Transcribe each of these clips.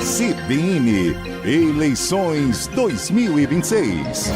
CBN, eleições 2026.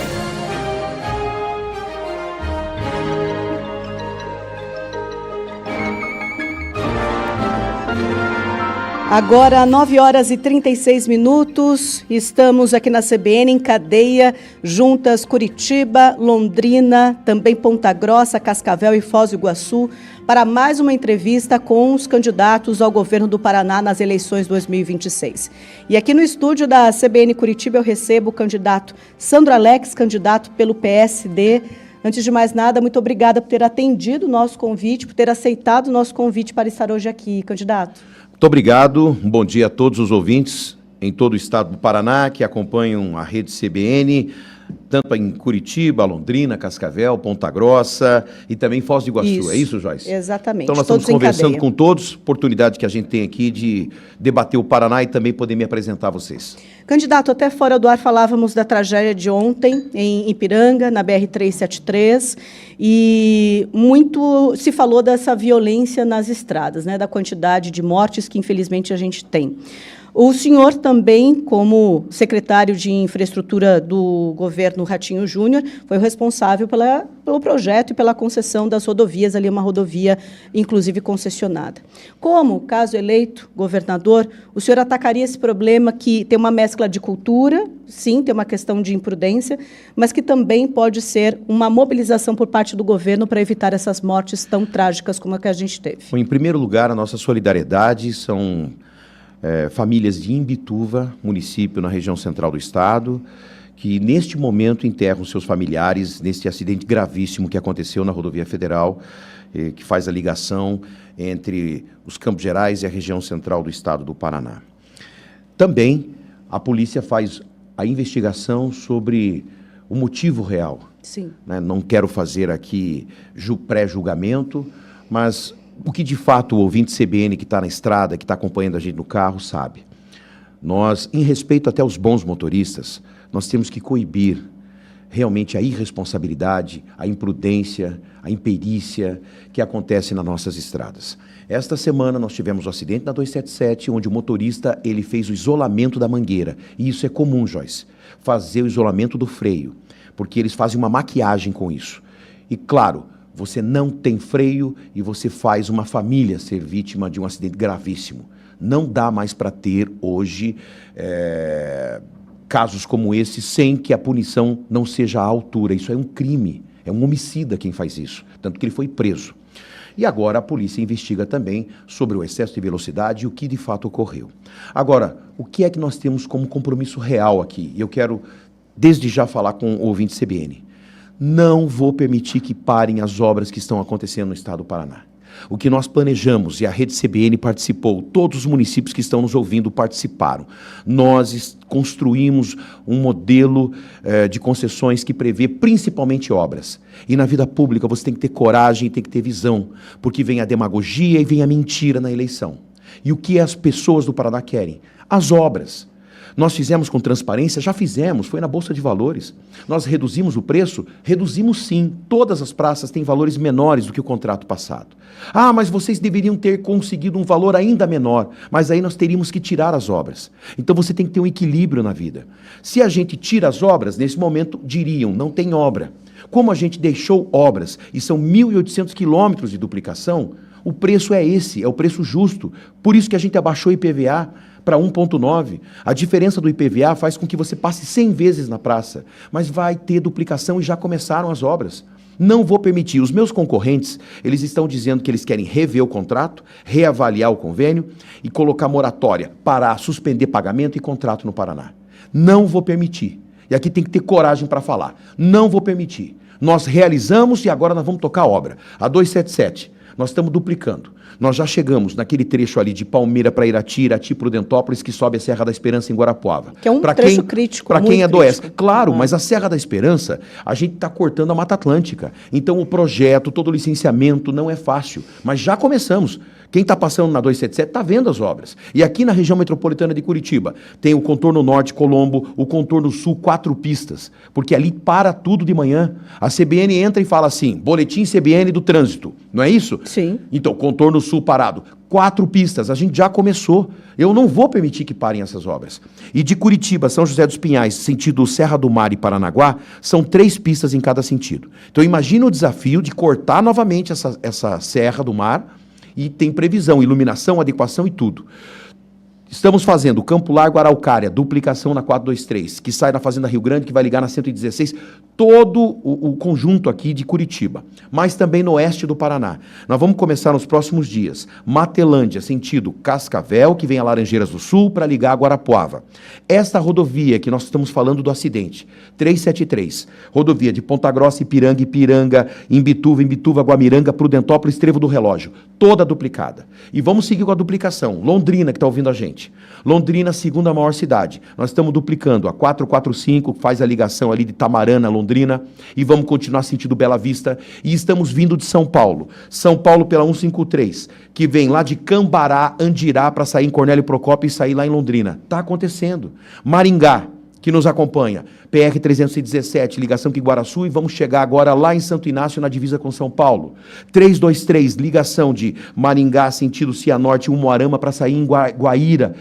Agora, 9h36, estamos aqui na CBN, em cadeia, juntas Curitiba, Londrina, também Ponta Grossa, Cascavel e Foz do Iguaçu, para mais uma entrevista com os candidatos ao governo do Paraná nas eleições 2026. E aqui no estúdio da CBN Curitiba eu recebo o candidato Sandro Alex, candidato pelo PSD. Antes de mais nada, muito obrigada por ter atendido o nosso convite, por ter aceitado o nosso convite para estar hoje aqui, candidato. Muito obrigado, um bom dia a todos os ouvintes em todo o estado do Paraná que acompanham a rede CBN, tanto em Curitiba, Londrina, Cascavel, Ponta Grossa e também Foz do Iguaçu. É isso, Joyce? Exatamente. Então nós estamos conversando com todos, oportunidade que a gente tem aqui de debater o Paraná e também poder me apresentar a vocês. Candidato, até fora do ar falávamos da tragédia de ontem em Ipiranga, na BR-373, e muito se falou dessa violência nas estradas, né, da quantidade de mortes que infelizmente a gente tem. O senhor também, como secretário de infraestrutura do governo Ratinho Júnior, foi o responsável pelo projeto e pela concessão das rodovias, ali uma rodovia, inclusive, concessionada. Como, caso eleito governador, o senhor atacaria esse problema que tem uma mescla de cultura, sim, tem uma questão de imprudência, mas que também pode ser uma mobilização por parte do governo para evitar essas mortes tão trágicas como a que a gente teve? Bom, em primeiro lugar, a nossa solidariedade são famílias de Imbituva, município na região central do estado, que neste momento enterram seus familiares neste acidente gravíssimo que aconteceu na rodovia federal, que faz a ligação entre os Campos Gerais e a região central do estado do Paraná. Também a polícia faz a investigação sobre o motivo real. Sim. Né? Não quero fazer aqui pré-julgamento, mas o que de fato o ouvinte CBN que está na estrada, que está acompanhando a gente no carro, sabe. Nós, em respeito até aos bons motoristas, nós temos que coibir realmente a irresponsabilidade, a imprudência, a imperícia que acontece nas nossas estradas. Esta semana nós tivemos um acidente na 277, onde o motorista ele fez o isolamento da mangueira. E isso é comum, Joyce, fazer o isolamento do freio, porque eles fazem uma maquiagem com isso. E claro, você não tem freio e você faz uma família ser vítima de um acidente gravíssimo. Não dá mais para ter hoje casos como esse sem que a punição não seja à altura. Isso é um crime, é um homicida quem faz isso, tanto que ele foi preso. E agora a polícia investiga também sobre o excesso de velocidade e o que de fato ocorreu. Agora, o que é que nós temos como compromisso real aqui? E eu quero desde já falar com o ouvinte CBN. Não vou permitir que parem as obras que estão acontecendo no estado do Paraná. O que nós planejamos, e a rede CBN participou, todos os municípios que estão nos ouvindo participaram. Nós construímos um modelo de concessões que prevê principalmente obras. E na vida pública você tem que ter coragem e tem que ter visão, porque vem a demagogia e vem a mentira na eleição. E o que as pessoas do Paraná querem? As obras. Nós fizemos com transparência, já fizemos, foi na Bolsa de Valores. Nós reduzimos o preço? Reduzimos sim. Todas as praças têm valores menores do que o contrato passado. Ah, mas vocês deveriam ter conseguido um valor ainda menor, mas aí nós teríamos que tirar as obras. Então você tem que ter um equilíbrio na vida. Se a gente tira as obras, nesse momento diriam, não tem obra. Como a gente deixou obras, e são 1.800 quilômetros de duplicação, o preço é esse, é o preço justo. Por isso que a gente abaixou o IPVA para 1,9. A diferença do IPVA faz com que você passe 100 vezes na praça, mas vai ter duplicação e já começaram as obras. Não vou permitir. Os meus concorrentes, eles estão dizendo que eles querem rever o contrato, reavaliar o convênio e colocar moratória, parar, suspender pagamento e contrato no Paraná. Não vou permitir. E aqui tem que ter coragem para falar. Não vou permitir. Nós realizamos e agora nós vamos tocar a obra. A 277, nós estamos duplicando. Nós já chegamos naquele trecho ali de Palmeira para Irati, Irati Prudentópolis, que sobe a Serra da Esperança em Guarapuava. Que é um trecho crítico. Para quem é do oeste. Claro, mas a Serra da Esperança, a gente está cortando a Mata Atlântica. Então o projeto, todo o licenciamento não é fácil. Mas já começamos. Quem está passando na 277 está vendo as obras. E aqui na região metropolitana de Curitiba, tem o contorno norte, Colombo, o contorno sul, 4 pistas. Porque ali para tudo de manhã. A CBN entra e fala assim, boletim CBN do trânsito. Não é isso? Sim. Então, contorno sul parado. 4 pistas, a gente já começou. Eu não vou permitir que parem essas obras. E de Curitiba, São José dos Pinhais, sentido Serra do Mar e Paranaguá, são 3 pistas em cada sentido. Então imagina o desafio de cortar novamente essa Serra do Mar, e tem previsão, iluminação, adequação e tudo. Estamos fazendo Campo Largo, Araucária, duplicação na 423, que sai na Fazenda Rio Grande, que vai ligar na 116, todo o conjunto aqui de Curitiba, mas também no oeste do Paraná. Nós vamos começar nos próximos dias, Matelândia, sentido Cascavel, que vem a Laranjeiras do Sul, para ligar a Guarapuava. Esta rodovia que nós estamos falando do acidente, 373, rodovia de Ponta Grossa, Ipiranga, Imbituva, Guamiranga, Prudentópolis, Trevo do Relógio, toda duplicada. E vamos seguir com a duplicação. Londrina, que está ouvindo a gente. Londrina, segunda maior cidade. Nós estamos duplicando a 445, que faz a ligação ali de Tamarana, Londrina, e vamos continuar sentido Bela Vista. E estamos vindo de São Paulo. São Paulo pela 153, que vem lá de Cambará, Andirá, para sair em Cornélio Procópio e sair lá em Londrina. Está acontecendo. Maringá, que nos acompanha, PR-317, ligação com Iguaraçu, e vamos chegar agora lá em Santo Inácio, na divisa com São Paulo. 323, ligação de Maringá, sentido Cianorte, Umuarama, para sair em Guaíra.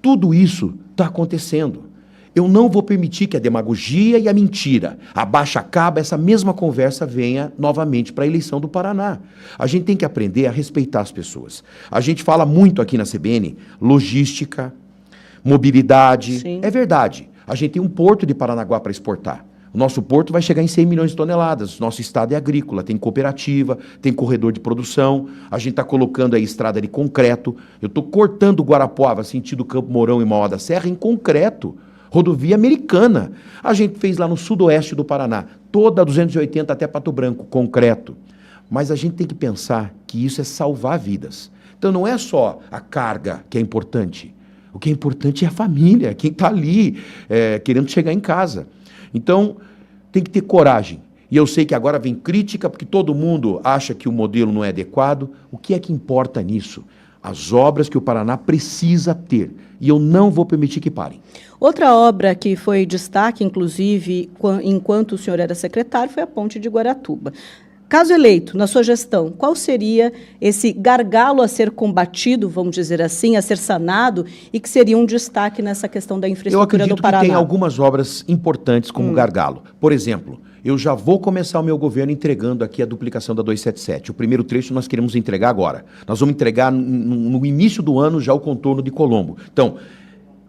Tudo isso está acontecendo. Eu não vou permitir que a demagogia e a mentira, a baixa acaba, essa mesma conversa venha novamente para a eleição do Paraná. A gente tem que aprender a respeitar as pessoas. A gente fala muito aqui na CBN, logística, mobilidade. Sim. É verdade. A gente tem um porto de Paranaguá para exportar. O nosso porto vai chegar em 100 milhões de toneladas. Nosso estado é agrícola, tem cooperativa, tem corredor de produção. A gente está colocando aí estrada de concreto. Eu estou cortando Guarapuava, sentido Campo Mourão e Mauá da Serra, em concreto. Rodovia americana. A gente fez lá no sudoeste do Paraná, toda a 280 até Pato Branco, concreto. Mas a gente tem que pensar que isso é salvar vidas. Então não é só a carga que é importante. O que é importante é a família, quem está ali querendo chegar em casa. Então, tem que ter coragem. E eu sei que agora vem crítica, porque todo mundo acha que o modelo não é adequado. O que é que importa nisso? As obras que o Paraná precisa ter. E eu não vou permitir que parem. Outra obra que foi destaque, inclusive, enquanto o senhor era secretário, foi a Ponte de Guaratuba. Caso eleito, na sua gestão, qual seria esse gargalo a ser combatido, vamos dizer assim, a ser sanado, e que seria um destaque nessa questão da infraestrutura do Paraná? Eu acredito que tem algumas obras importantes como gargalo. Por exemplo, eu já vou começar o meu governo entregando aqui a duplicação da 277. O primeiro trecho nós queremos entregar agora. Nós vamos entregar no início do ano já o contorno de Colombo. Então,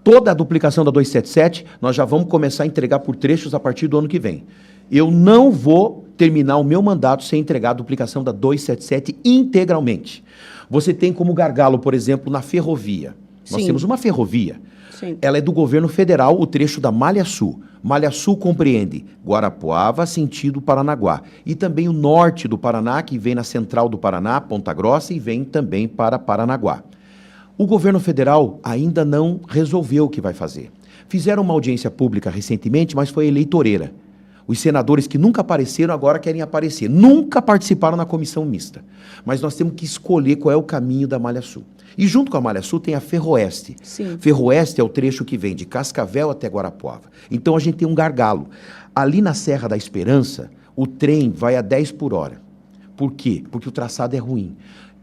toda a duplicação da 277, nós já vamos começar a entregar por trechos a partir do ano que vem. Eu não vou terminar o meu mandato sem entregar a duplicação da 277 integralmente. Você tem como gargalo, por exemplo, na ferrovia. Nós temos uma ferrovia. Sim. Ela é do governo federal, o trecho da Malha Sul. Malha Sul compreende Guarapuava, sentido Paranaguá. E também o norte do Paraná, que vem na central do Paraná, Ponta Grossa, e vem também para Paranaguá. O governo federal ainda não resolveu o que vai fazer. Fizeram uma audiência pública recentemente, mas foi eleitoreira. Os senadores que nunca apareceram agora querem aparecer. Nunca participaram na comissão mista. Mas nós temos que escolher qual é o caminho da Malha Sul. E junto com a Malha Sul tem a Ferroeste. Sim. Ferroeste é o trecho que vem de Cascavel até Guarapuava. Então a gente tem um gargalo. Ali na Serra da Esperança, o trem vai a 10 por hora. Por quê? Porque o traçado é ruim.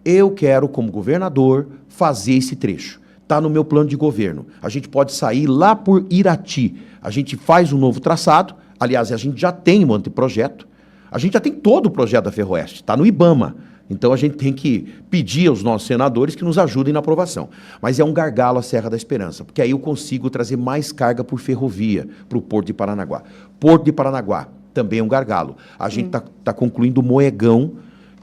Eu quero, como governador, fazer esse trecho. Está no meu plano de governo. A gente pode sair lá por Irati. A gente faz um novo traçado. Aliás, a gente já tem um anteprojeto, a gente já tem todo o projeto da Ferroeste, está no IBAMA. Então a gente tem que pedir aos nossos senadores que nos ajudem na aprovação. Mas é um gargalo a Serra da Esperança, porque aí eu consigo trazer mais carga por ferrovia para o Porto de Paranaguá. Porto de Paranaguá também é um gargalo. A gente está concluindo o Moegão,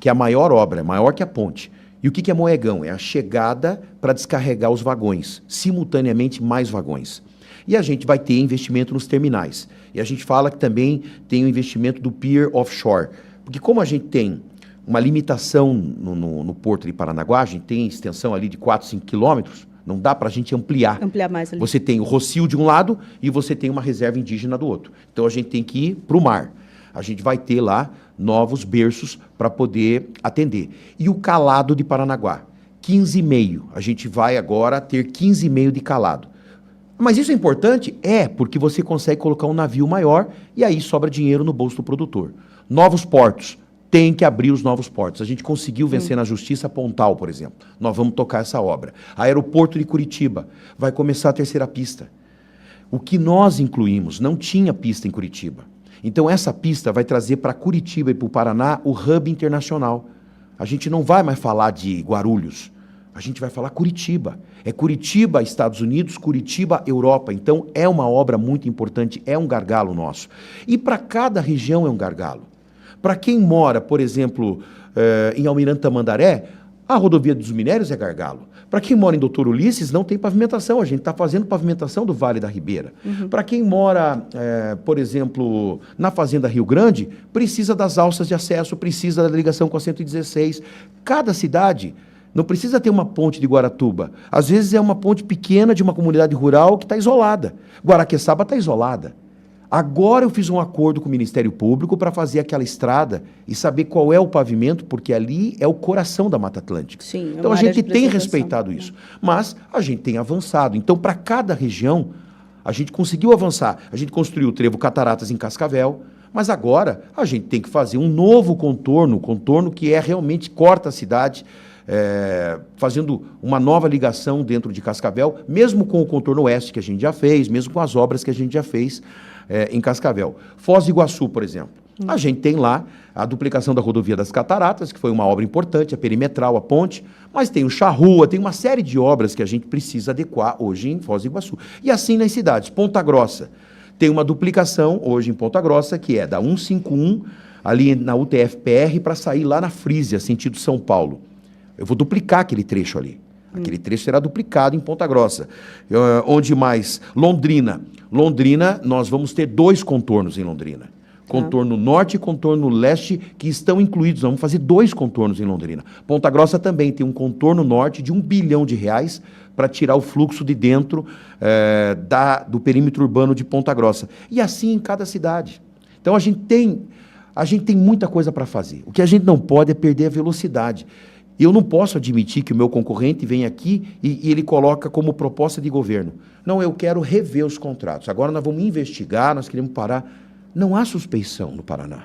que é a maior obra, maior que a ponte. E o que é Moegão? É a chegada para descarregar os vagões, simultaneamente mais vagões. E a gente vai ter investimento nos terminais. E a gente fala que também tem o investimento do pier offshore. Porque como a gente tem uma limitação no Porto de Paranaguá, a gente tem extensão ali de 4, 5 quilômetros, não dá para a gente ampliar. Ampliar mais ali. Você tem o Rocio de um lado e você tem uma reserva indígena do outro. Então a gente tem que ir para o mar. A gente vai ter lá novos berços para poder atender. E o calado de Paranaguá, 15,5. A gente vai agora ter 15,5 de calado. Mas isso é importante? É, porque você consegue colocar um navio maior e aí sobra dinheiro no bolso do produtor. Novos portos, tem que abrir os novos portos. A gente conseguiu vencer na Justiça Pontal, por exemplo. Nós vamos tocar essa obra. Aeroporto de Curitiba vai começar a terceira pista. O que nós incluímos, não tinha pista em Curitiba. Então essa pista vai trazer para Curitiba e para o Paraná o hub internacional. A gente não vai mais falar de Guarulhos, a gente vai falar Curitiba. É Curitiba, Estados Unidos, Curitiba, Europa. Então é uma obra muito importante, é um gargalo nosso. E para cada região é um gargalo. Para quem mora, por exemplo, em Almirante Tamandaré, a rodovia dos Minérios é gargalo. Para quem mora em Doutor Ulisses, não tem pavimentação. A gente está fazendo pavimentação do Vale da Ribeira. Para quem mora, por exemplo, na Fazenda Rio Grande, precisa das alças de acesso, precisa da ligação com a 116. Cada cidade não precisa ter uma ponte de Guaratuba. Às vezes é uma ponte pequena de uma comunidade rural que está isolada. Guaraqueçaba está isolada. Agora eu fiz um acordo com o Ministério Público para fazer aquela estrada e saber qual é o pavimento, porque ali é o coração da Mata Atlântica. Sim, então a gente tem respeitado isso, mas a gente tem avançado. Então, para cada região, a gente conseguiu avançar. A gente construiu o trevo Cataratas em Cascavel, mas agora a gente tem que fazer um novo contorno que realmente corta a cidade, fazendo uma nova ligação dentro de Cascavel, mesmo com o contorno oeste que a gente já fez, mesmo com as obras que a gente já fez em Cascavel. Foz do Iguaçu, por exemplo. A gente tem lá a duplicação da rodovia das Cataratas, que foi uma obra importante, a perimetral, a ponte, mas tem o Charrua, tem uma série de obras que a gente precisa adequar hoje em Foz do Iguaçu. E assim nas cidades. Ponta Grossa tem uma duplicação hoje em Ponta Grossa, que é da 151, ali na UTF-PR, para sair lá na Frísia, sentido São Paulo. Eu vou duplicar aquele trecho ali. Aquele trecho será duplicado em Ponta Grossa. Onde mais? Londrina. Londrina, nós vamos ter 2 contornos em Londrina. Contorno norte e contorno leste, que estão incluídos. Vamos fazer 2 contornos em Londrina. Ponta Grossa também tem um contorno norte de R$1 bilhão para tirar o fluxo de dentro do perímetro urbano de Ponta Grossa. E assim em cada cidade. Então a gente tem muita coisa para fazer. O que a gente não pode é perder a velocidade. Eu não posso admitir que o meu concorrente vem aqui e ele coloca como proposta de governo. Não, eu quero rever os contratos. Agora nós vamos investigar, nós queremos parar. Não há suspeição no Paraná.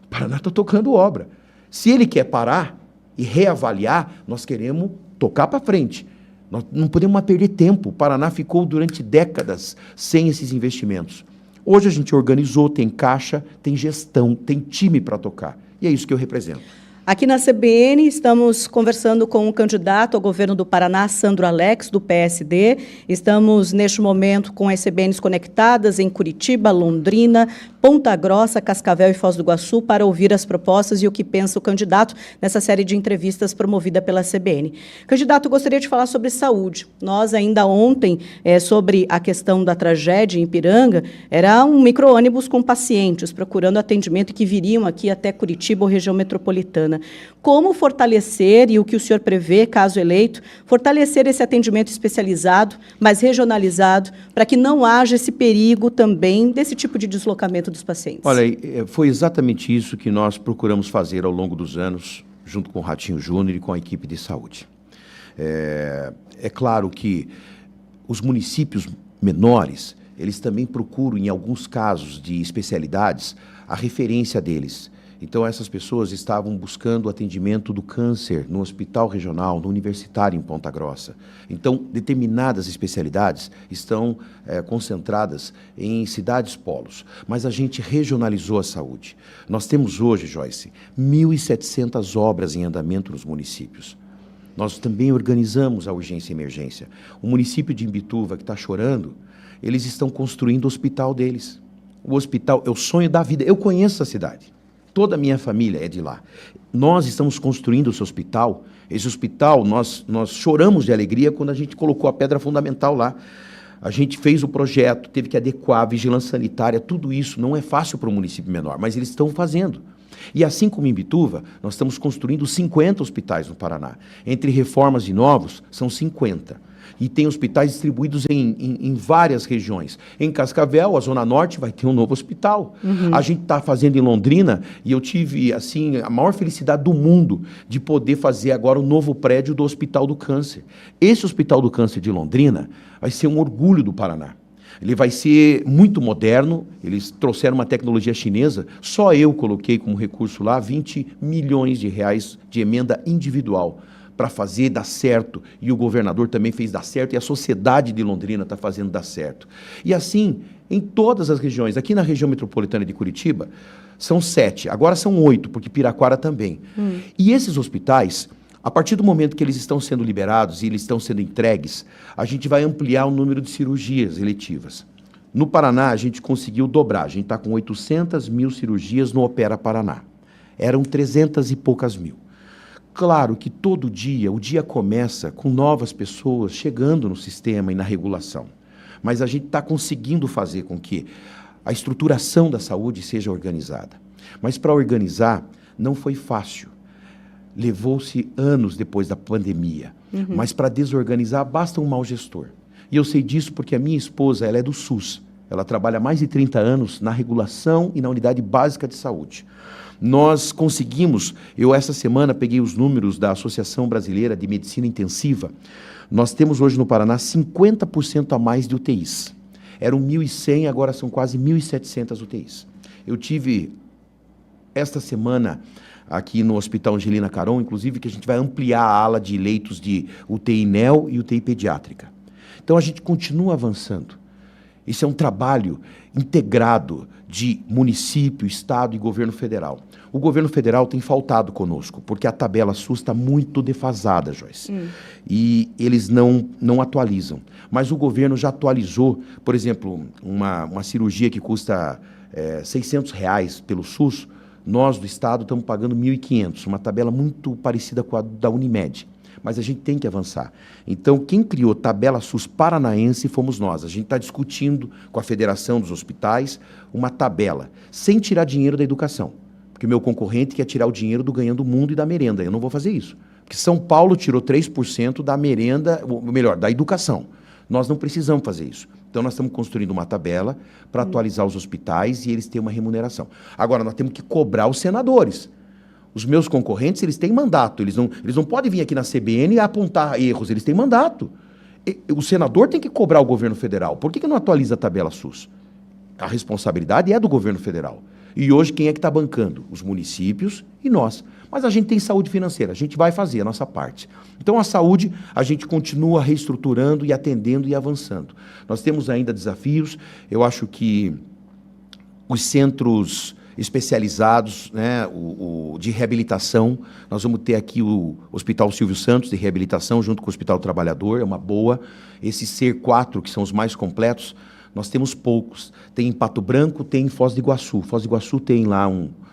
O Paraná está tocando obra. Se ele quer parar e reavaliar, nós queremos tocar para frente. Nós não podemos mais perder tempo. O Paraná ficou durante décadas sem esses investimentos. Hoje a gente organizou, tem caixa, tem gestão, tem time para tocar. E é isso que eu represento. Aqui na CBN, estamos conversando com o candidato ao governo do Paraná, Sandro Alex, do PSD. Estamos, neste momento, com as CBNs conectadas em Curitiba, Londrina, Ponta Grossa, Cascavel e Foz do Iguaçu para ouvir as propostas e o que pensa o candidato nessa série de entrevistas promovida pela CBN. Candidato, gostaria de falar sobre saúde. Nós, ainda ontem, sobre a questão da tragédia em Ipiranga, era um micro-ônibus com pacientes procurando atendimento e que viriam aqui até Curitiba ou região metropolitana. Como fortalecer, e o que o senhor prevê, caso eleito, fortalecer esse atendimento especializado, mas regionalizado, para que não haja esse perigo também desse tipo de deslocamento dos pacientes? Olha, foi exatamente isso que nós procuramos fazer ao longo dos anos, junto com o Ratinho Júnior e com a equipe de saúde. É claro que os municípios menores, eles também procuram, em alguns casos de especialidades, a referência deles. Então, essas pessoas estavam buscando atendimento do câncer no hospital regional, no universitário em Ponta Grossa. Então, determinadas especialidades estão concentradas em cidades polos, mas a gente regionalizou a saúde. Nós temos hoje, Joyce, 1.700 obras em andamento nos municípios. Nós também organizamos a urgência e emergência. O município de Imbituva, que está chorando, eles estão construindo o hospital deles. O hospital é o sonho da vida. Eu conheço a cidade. Toda a minha família é de lá. Nós estamos construindo esse hospital. Esse hospital, nós choramos de alegria quando a gente colocou a pedra fundamental lá. A gente fez o projeto, teve que adequar a vigilância sanitária, tudo isso não é fácil para um município menor, mas eles estão fazendo. E assim como em Imbituva, nós estamos construindo 50 hospitais no Paraná. Entre reformas e novos, são 50. E tem hospitais distribuídos em várias regiões. Em Cascavel, a Zona Norte, vai ter um novo hospital. A gente está fazendo em Londrina, e eu tive assim, a maior felicidade do mundo de poder fazer agora o novo prédio do Hospital do Câncer. Esse Hospital do Câncer de Londrina vai ser um orgulho do Paraná. Ele vai ser muito moderno, eles trouxeram uma tecnologia chinesa, só eu coloquei como recurso lá 20 milhões de reais de emenda individual para fazer dar certo, e o governador também fez dar certo, e a sociedade de Londrina está fazendo dar certo. E assim, em todas as regiões, aqui na região metropolitana de Curitiba, são 7, agora são 8, porque Piraquara também. E esses hospitais, a partir do momento que eles estão sendo liberados e eles estão sendo entregues, a gente vai ampliar o número de cirurgias eletivas. No Paraná, a gente conseguiu dobrar, a gente está com 800 mil cirurgias no Opera Paraná. Eram 300 e poucas mil. Claro que todo dia, o dia começa com novas pessoas chegando no sistema e na regulação. Mas a gente está conseguindo fazer com que a estruturação da saúde seja organizada. Mas para organizar, não foi fácil. Levou-se anos depois da pandemia. Mas para desorganizar, basta um mau gestor. E eu sei disso porque a minha esposa, ela é do SUS. Ela trabalha há mais de 30 anos na regulação e na unidade básica de saúde. Nós conseguimos, eu essa semana peguei os números da Associação Brasileira de Medicina Intensiva, nós temos hoje no Paraná 50% a mais de UTIs. Eram 1.100, agora são quase 1.700 UTIs. Eu tive esta semana aqui no Hospital Angelina Caron, inclusive, que a gente vai ampliar a ala de leitos de UTI NEO e UTI pediátrica. Então a gente continua avançando. Isso é um trabalho integrado de município, estado e governo federal. O governo federal tem faltado conosco, porque a tabela SUS está muito defasada, Joyce. E eles não atualizam. Mas o governo já atualizou, por exemplo, uma cirurgia que custa R$600 pelo SUS, nós do estado estamos pagando 1.500, uma tabela muito parecida com a da Unimed. Mas a gente tem que avançar. Então, quem criou tabela SUS paranaense fomos nós. A gente está discutindo com a Federação dos Hospitais uma tabela, sem tirar dinheiro da educação. Porque o meu concorrente quer tirar o dinheiro do Ganhando o Mundo e da merenda. Eu não vou fazer isso. Porque São Paulo tirou 3% da merenda, ou melhor, da educação. Nós não precisamos fazer isso. Então, nós estamos construindo uma tabela para atualizar os hospitais e eles terem uma remuneração. Agora, nós temos que cobrar os senadores. Os meus concorrentes, eles têm mandato. Eles não podem vir aqui na CBN e apontar erros. Eles têm mandato. O senador tem que cobrar o governo federal. Por que não atualiza a tabela SUS? A responsabilidade é do governo federal. E hoje, quem é que está bancando? Os municípios e nós. Mas a gente tem saúde financeira. A gente vai fazer a nossa parte. Então, a saúde, a gente continua reestruturando e atendendo e avançando. Nós temos ainda desafios. Eu acho que os centros especializados, né, de reabilitação. Nós vamos ter aqui o Hospital Silvio Santos de reabilitação junto com o Hospital Trabalhador, é uma boa. Esses C4, que são os mais completos, nós temos poucos. Tem em Pato Branco, tem em Foz do Iguaçu. Foz do Iguaçu tem lá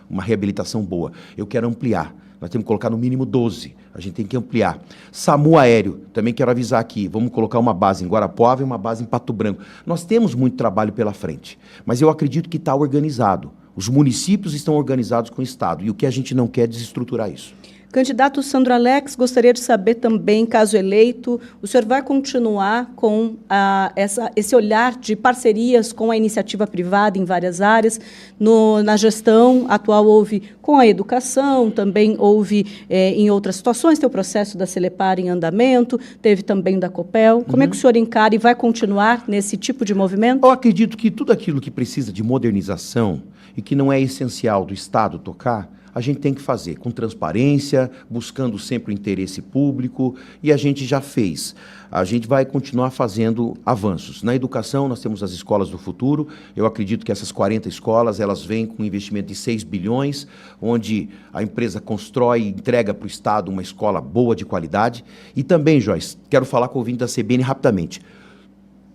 uma reabilitação boa. Eu quero ampliar. Nós temos que colocar no mínimo 12. A gente tem que ampliar. SAMU aéreo, também quero avisar aqui. Vamos colocar uma base em Guarapuava e uma base em Pato Branco. Nós temos muito trabalho pela frente, mas eu acredito que está organizado. Os municípios estão organizados com o Estado e o que a gente não quer é desestruturar isso. Candidato Sandro Alex, gostaria de saber também, caso eleito, o senhor vai continuar com esse olhar de parcerias com a iniciativa privada em várias áreas? Na gestão atual houve com a educação, também houve em outras situações, tem o processo da Celepar em andamento, teve também da Copel. Como é que o senhor encara e vai continuar nesse tipo de movimento? Eu acredito que tudo aquilo que precisa de modernização e que não é essencial do Estado tocar, a gente tem que fazer com transparência, buscando sempre o interesse público, e a gente já fez. A gente vai continuar fazendo avanços. Na educação, nós temos as escolas do futuro. Eu acredito que essas 40 escolas, elas vêm com um investimento de 6 bilhões, onde a empresa constrói e entrega para o Estado uma escola boa, de qualidade. E também, Joyce, quero falar com o ouvinte da CBN rapidamente.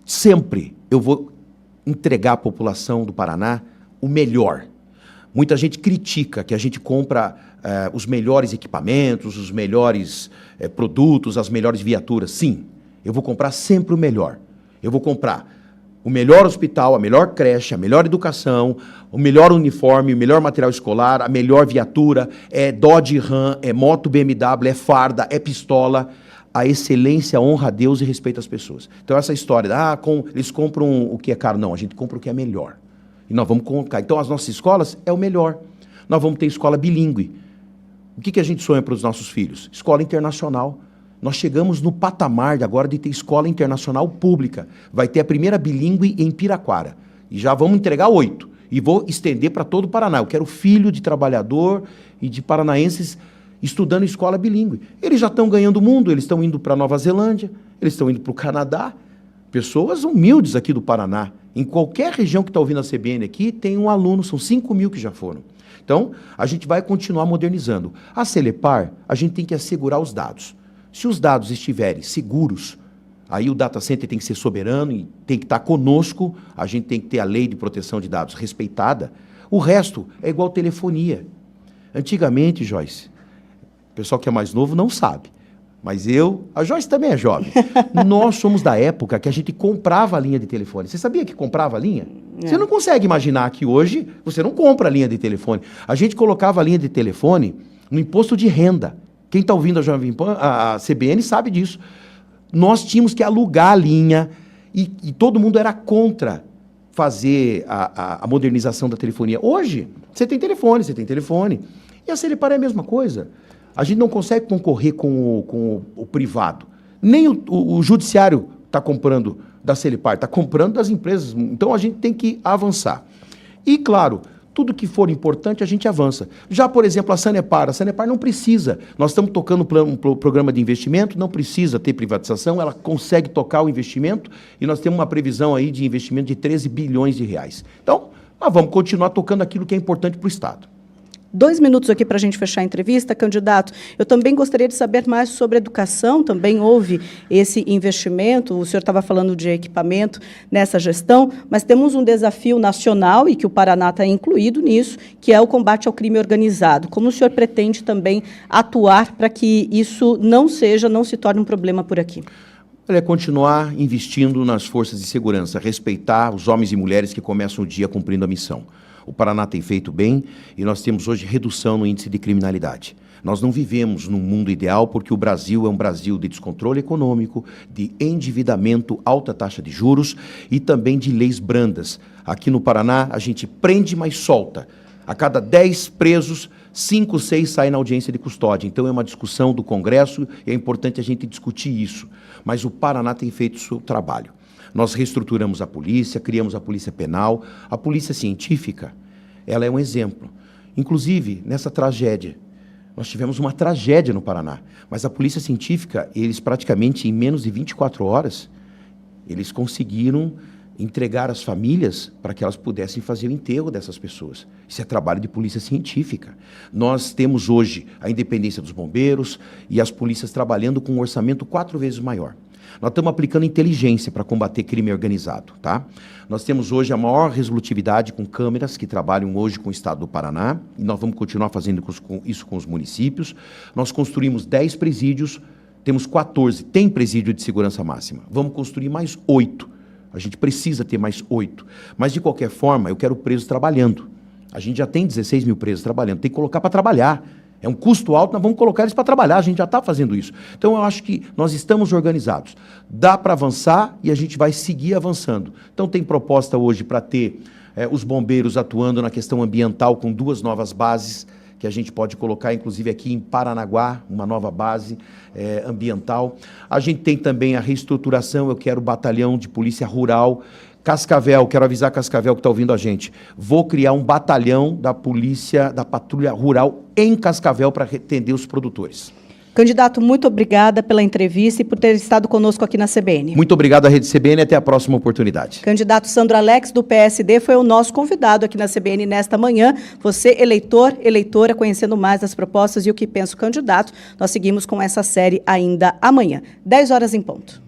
Sempre eu vou entregar à população do Paraná o melhor. Muita gente critica que a gente compra os melhores equipamentos, os melhores produtos, as melhores viaturas. Sim, eu vou comprar sempre o melhor. Eu vou comprar o melhor hospital, a melhor creche, a melhor educação, o melhor uniforme, o melhor material escolar, a melhor viatura, é Dodge Ram, é moto BMW, é farda, é pistola. A excelência honra a Deus e respeita as pessoas. Então essa história, eles compram o que é caro. Não, a gente compra o que é melhor. E nós vamos colocar. Então, as nossas escolas é o melhor. Nós vamos ter escola bilíngue. O que a gente sonha para os nossos filhos? Escola internacional. Nós chegamos no patamar agora de ter escola internacional pública. Vai ter a primeira bilíngue em Piraquara. E já vamos entregar 8. E vou estender para todo o Paraná. Eu quero filho de trabalhador e de paranaenses estudando em escola bilíngue. Eles já estão ganhando o mundo, eles estão indo para Nova Zelândia, eles estão indo para o Canadá. Pessoas humildes aqui do Paraná. Em qualquer região que está ouvindo a CBN aqui, tem um aluno, são 5 mil que já foram. Então, a gente vai continuar modernizando. A Celepar, a gente tem que assegurar os dados. Se os dados estiverem seguros, aí o data center tem que ser soberano e tem que estar conosco, a gente tem que ter a lei de proteção de dados respeitada. O resto é igual telefonia. Antigamente, Joyce, o pessoal que é mais novo não sabe, mas a Joyce também é jovem. Nós somos da época que a gente comprava a linha de telefone. Você sabia que comprava a linha? É. Você não consegue imaginar que hoje você não compra a linha de telefone. A gente colocava a linha de telefone no imposto de renda. Quem está ouvindo a Jovem Pan, a CBN sabe disso. Nós tínhamos que alugar a linha e todo mundo era contra fazer a modernização da telefonia. Hoje, você tem telefone. E a Celepar é a mesma coisa. A gente não consegue concorrer com o privado. Nem o judiciário está comprando da Celepar, está comprando das empresas. Então, a gente tem que avançar. E, claro, tudo que for importante, a gente avança. Já, por exemplo, a Sanepar não precisa. Nós estamos tocando um programa de investimento, não precisa ter privatização, ela consegue tocar o investimento e nós temos uma previsão aí de investimento de 13 bilhões de reais. Então, nós vamos continuar tocando aquilo que é importante para o Estado. 2 minutos aqui para a gente fechar a entrevista, candidato. Eu também gostaria de saber mais sobre educação. Também houve esse investimento. O senhor estava falando de equipamento nessa gestão, mas temos um desafio nacional e que o Paraná está incluído nisso, que é o combate ao crime organizado. Como o senhor pretende também atuar para que isso não se torne um problema por aqui? É continuar investindo nas forças de segurança, respeitar os homens e mulheres que começam o dia cumprindo a missão. O Paraná tem feito bem e nós temos hoje redução no índice de criminalidade. Nós não vivemos num mundo ideal porque o Brasil é um Brasil de descontrole econômico, de endividamento, alta taxa de juros e também de leis brandas. Aqui no Paraná, a gente prende, mas solta. A cada 10 presos, 5, 6 saem na audiência de custódia. Então, é uma discussão do Congresso e é importante a gente discutir isso. Mas o Paraná tem feito o seu trabalho. Nós reestruturamos a polícia, criamos a polícia penal. A polícia científica, ela é um exemplo. Inclusive, nessa tragédia, nós tivemos uma tragédia no Paraná, mas a polícia científica, eles praticamente em menos de 24 horas, eles conseguiram entregar as famílias para que elas pudessem fazer o enterro dessas pessoas. Isso é trabalho de polícia científica. Nós temos hoje a independência dos bombeiros e as polícias trabalhando com um orçamento 4 vezes maior. Nós estamos aplicando inteligência para combater crime organizado, tá? Nós temos hoje a maior resolutividade com câmeras que trabalham hoje com o Estado do Paraná, e nós vamos continuar fazendo isso com os municípios. Nós construímos 10 presídios, temos 14, tem presídio de segurança máxima. Vamos construir mais 8. A gente precisa ter mais 8. Mas, de qualquer forma, eu quero presos trabalhando. A gente já tem 16 mil presos trabalhando, tem que colocar para trabalhar. É um custo alto, nós vamos colocar eles para trabalhar, a gente já está fazendo isso. Então, eu acho que nós estamos organizados. Dá para avançar e a gente vai seguir avançando. Então, tem proposta hoje para ter os bombeiros atuando na questão ambiental com 2 novas bases, que a gente pode colocar, inclusive, aqui em Paranaguá, uma nova base ambiental. A gente tem também a reestruturação, eu quero batalhão de polícia rural, Cascavel, quero avisar Cascavel que está ouvindo a gente, vou criar um batalhão da polícia, da patrulha rural em Cascavel para atender os produtores. Candidato, muito obrigada pela entrevista e por ter estado conosco aqui na CBN. Muito obrigado à Rede CBN e até a próxima oportunidade. Candidato Sandro Alex, do PSD, foi o nosso convidado aqui na CBN nesta manhã. Você, eleitor, eleitora, conhecendo mais das propostas e o que pensa o candidato, nós seguimos com essa série ainda amanhã, 10 horas em ponto.